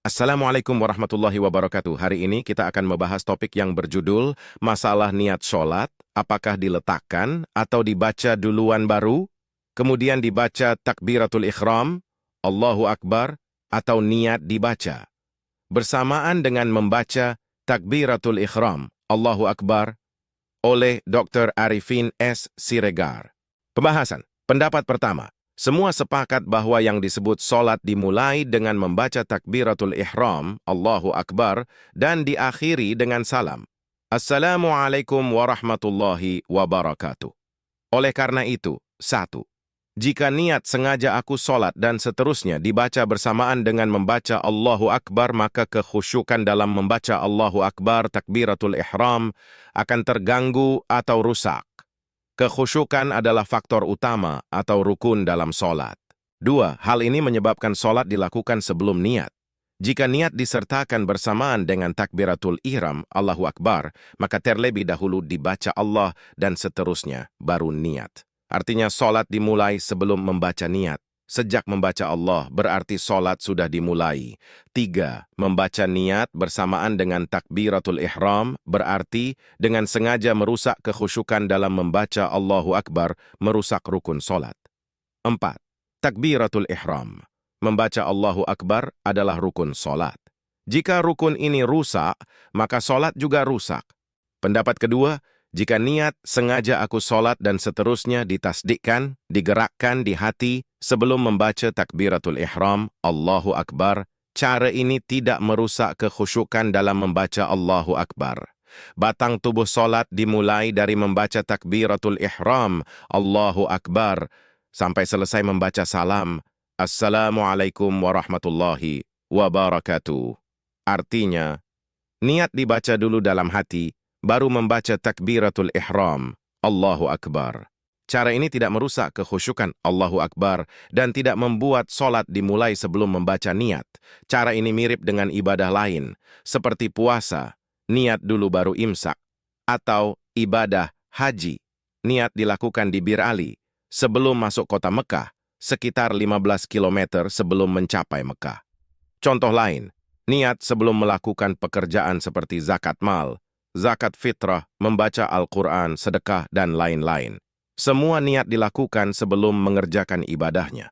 Assalamualaikum warahmatullahi wabarakatuh. Hari ini kita akan membahas topik yang berjudul masalah niat sholat, apakah diletakkan atau dibaca duluan baru, kemudian dibaca takbiratul ikhram, Allahu Akbar, atau niat dibaca. Bersamaan dengan membaca takbiratul ikhram, Allahu Akbar, oleh Dr. Arifin S. Siregar. Pembahasan. Pendapat pertama. Semua sepakat bahwa yang disebut solat dimulai dengan membaca takbiratul ihram, Allahu Akbar, dan diakhiri dengan salam. Assalamualaikum warahmatullahi wabarakatuh. Oleh karena itu, 1. Jika niat sengaja aku solat dan seterusnya dibaca bersamaan dengan membaca Allahu Akbar, maka kekhusyukan dalam membaca Allahu Akbar takbiratul ihram akan terganggu atau rusak. Kekhusyukan adalah faktor utama atau rukun dalam solat. 2. Hal ini menyebabkan solat dilakukan sebelum niat. Jika niat disertakan bersamaan dengan takbiratul ihram, Allahu Akbar, maka terlebih dahulu dibaca Allah dan seterusnya, baru niat. Artinya solat dimulai sebelum membaca niat. Sejak membaca Allah berarti solat sudah dimulai. 3. Membaca niat bersamaan dengan takbiratul ihram berarti dengan sengaja merusak kekhusyukan dalam membaca Allahu Akbar, merusak rukun solat. 4. Takbiratul ihram. Membaca Allahu Akbar adalah rukun solat. Jika rukun ini rusak, maka solat juga rusak. Pendapat kedua, jika niat sengaja aku solat dan seterusnya ditasdikkan, digerakkan di hati sebelum membaca takbiratul ihram, Allahu Akbar, cara ini tidak merusak kekhusyukan dalam membaca Allahu Akbar. Batang tubuh solat dimulai dari membaca takbiratul ihram, Allahu Akbar, sampai selesai membaca salam, Assalamualaikum warahmatullahi wabarakatuh. Artinya, niat dibaca dulu dalam hati, baru membaca takbiratul ihram, Allahu Akbar. Cara ini tidak merusak kekhusyukan Allahu Akbar dan tidak membuat solat dimulai sebelum membaca niat. Cara ini mirip dengan ibadah lain, seperti puasa, niat dulu baru imsak, atau ibadah haji, niat dilakukan di Bir Ali, sebelum masuk kota Mekah, sekitar 15 km sebelum mencapai Mekah. Contoh lain, niat sebelum melakukan pekerjaan seperti zakat mal, zakat fitrah, membaca Al-Quran, sedekah, dan lain-lain. Semua niat dilakukan sebelum mengerjakan ibadahnya.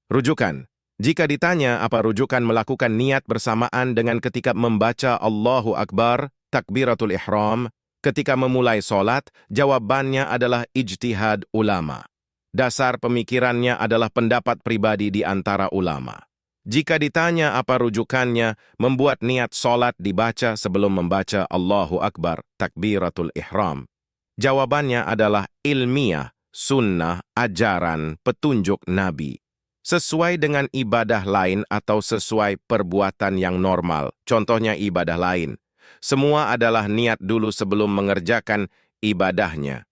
Rujukan. Jika ditanya apa rujukan melakukan niat bersamaan dengan ketika membaca Allahu Akbar, takbiratul ihram, ketika memulai solat, jawabannya adalah ijtihad ulama. Dasar pemikirannya adalah pendapat pribadi di antara ulama. Jika ditanya apa rujukannya, membuat niat solat dibaca sebelum membaca Allahu Akbar, takbiratul ihram. Jawabannya adalah ilmiah, sunnah, ajaran, petunjuk Nabi. Sesuai dengan ibadah lain atau sesuai perbuatan yang normal, contohnya ibadah lain. Semua adalah niat dulu sebelum mengerjakan ibadahnya.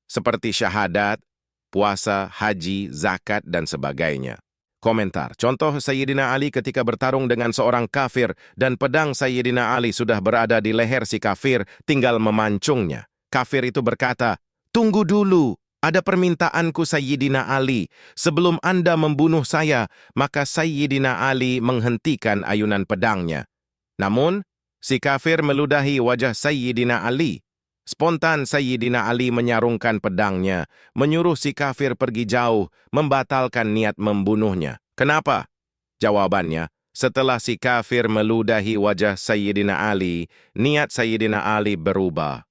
Seperti syahadat, puasa, haji, zakat, dan sebagainya. Komentar. Contoh Sayyidina Ali ketika bertarung dengan seorang kafir dan pedang Sayyidina Ali sudah berada di leher si kafir, tinggal memancungnya. Kafir itu berkata, "Tunggu dulu, ada permintaanku Sayyidina Ali. Sebelum Anda membunuh saya, maka Sayyidina Ali menghentikan ayunan pedangnya." Namun, si kafir meludahi wajah Sayyidina Ali. Spontan Sayyidina Ali menyarungkan pedangnya, menyuruh si kafir pergi jauh, membatalkan niat membunuhnya. Kenapa? Jawabannya, setelah si kafir meludahi wajah Sayyidina Ali, niat Sayyidina Ali berubah.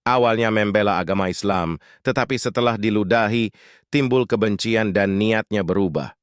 Awalnya membela agama Islam, tetapi setelah diludahi, timbul kebencian dan niatnya berubah.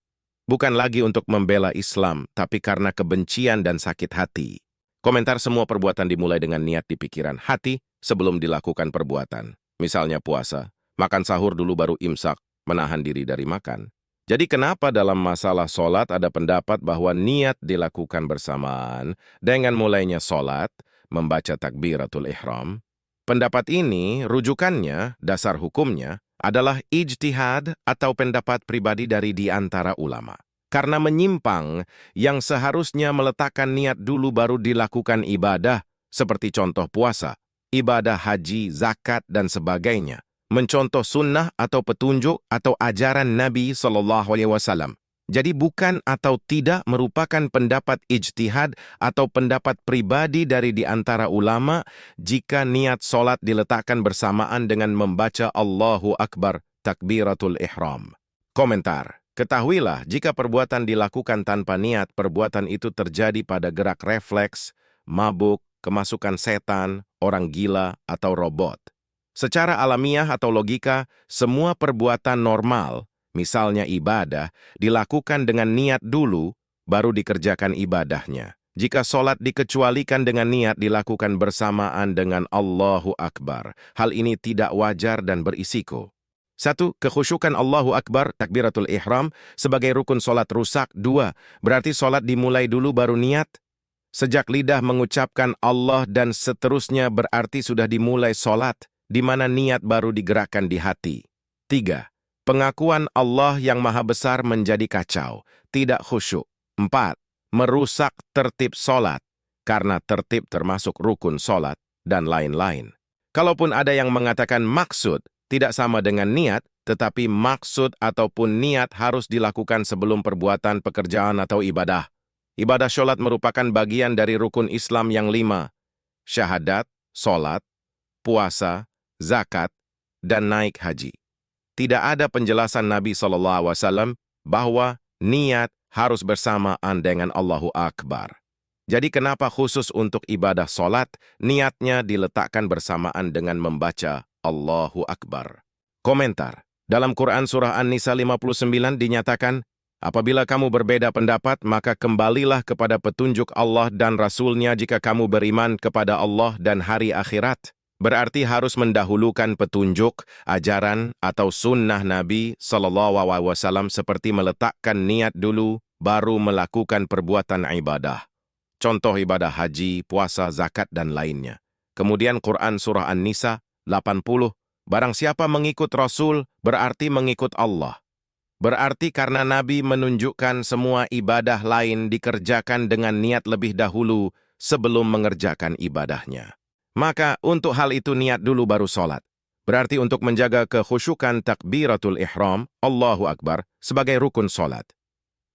Bukan lagi untuk membela Islam, tapi karena kebencian dan sakit hati. Komentar. Semua perbuatan dimulai dengan niat di pikiran hati sebelum dilakukan perbuatan. Misalnya puasa, makan sahur dulu baru imsak, menahan diri dari makan. Jadi kenapa dalam masalah solat ada pendapat bahwa niat dilakukan bersamaan dengan mulainya solat, membaca takbiratul ihram? Pendapat ini, rujukannya, dasar hukumnya, adalah ijtihad atau pendapat pribadi dari di antara ulama. Karena menyimpang, yang seharusnya meletakkan niat dulu baru dilakukan ibadah, seperti contoh puasa, ibadah haji, zakat, dan sebagainya. Mencontoh sunnah atau petunjuk atau ajaran Nabi SAW. Jadi bukan atau tidak merupakan pendapat ijtihad atau pendapat pribadi dari di antara ulama jika niat solat diletakkan bersamaan dengan membaca Allahu Akbar, takbiratul ihram. Komentar. Ketahuilah, jika perbuatan dilakukan tanpa niat, perbuatan itu terjadi pada gerak refleks, mabuk, kemasukan setan, orang gila, atau robot. Secara alamiah atau logika, semua perbuatan normal, misalnya ibadah, dilakukan dengan niat dulu, baru dikerjakan ibadahnya. Jika solat dikecualikan dengan niat dilakukan bersamaan dengan Allahu Akbar, hal ini tidak wajar dan berisiko. 1. Kekhusyukan Allahu Akbar, takbiratul ihram, sebagai rukun solat rusak. 2. Berarti solat dimulai dulu baru niat. Sejak lidah mengucapkan Allah dan seterusnya berarti sudah dimulai solat, di mana niat baru digerakkan di hati. 3. Pengakuan Allah yang maha besar menjadi kacau, tidak khusyuk. 4. Merusak tertib solat, karena tertib termasuk rukun solat, dan lain-lain. Kalaupun ada yang mengatakan maksud tidak sama dengan niat, tetapi maksud ataupun niat harus dilakukan sebelum perbuatan pekerjaan atau ibadah. Ibadah solat merupakan bagian dari rukun Islam yang 5, syahadat, solat, puasa, zakat, dan naik haji. Tidak ada penjelasan Nabi SAW bahwa niat harus bersamaan dengan Allahu Akbar. Jadi kenapa khusus untuk ibadah solat, niatnya diletakkan bersamaan dengan membaca Allahu Akbar? Komentar. Dalam Quran Surah An-Nisa 59 dinyatakan, apabila kamu berbeda pendapat, maka kembalilah kepada petunjuk Allah dan Rasul-Nya jika kamu beriman kepada Allah dan hari akhirat. Berarti harus mendahulukan petunjuk, ajaran, atau sunnah Nabi SAW seperti meletakkan niat dulu, baru melakukan perbuatan ibadah. Contoh ibadah haji, puasa, zakat, dan lainnya. Kemudian Quran Surah An-Nisa 80, barang siapa mengikut Rasul, berarti mengikut Allah. Berarti karena Nabi menunjukkan semua ibadah lain dikerjakan dengan niat lebih dahulu sebelum mengerjakan ibadahnya. Maka untuk hal itu niat dulu baru solat. Berarti untuk menjaga kekhusyukan takbiratul ihram, Allahu Akbar, sebagai rukun solat.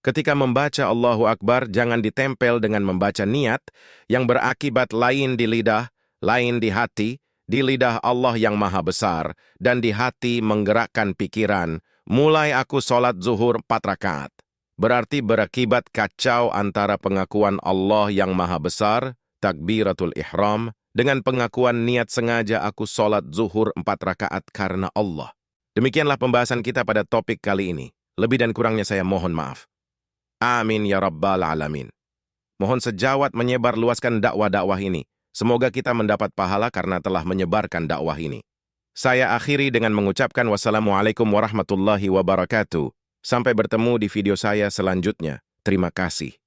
Ketika membaca Allahu Akbar, jangan ditempel dengan membaca niat yang berakibat lain di lidah, lain di hati, di lidah Allah yang maha besar, dan di hati menggerakkan pikiran, mulai aku solat zuhur 4 rakaat. Berarti berakibat kacau antara pengakuan Allah yang maha besar, takbiratul ihram, dengan pengakuan niat sengaja aku solat zuhur 4 rakaat karena Allah. Demikianlah pembahasan kita pada topik kali ini. Lebih dan kurangnya saya mohon maaf. Amin ya Rabbal Alamin. Mohon sejawat menyebar luaskan dakwah-dakwah ini. Semoga kita mendapat pahala karena telah menyebarkan dakwah ini. Saya akhiri dengan mengucapkan wassalamualaikum warahmatullahi wabarakatuh. Sampai bertemu di video saya selanjutnya. Terima kasih.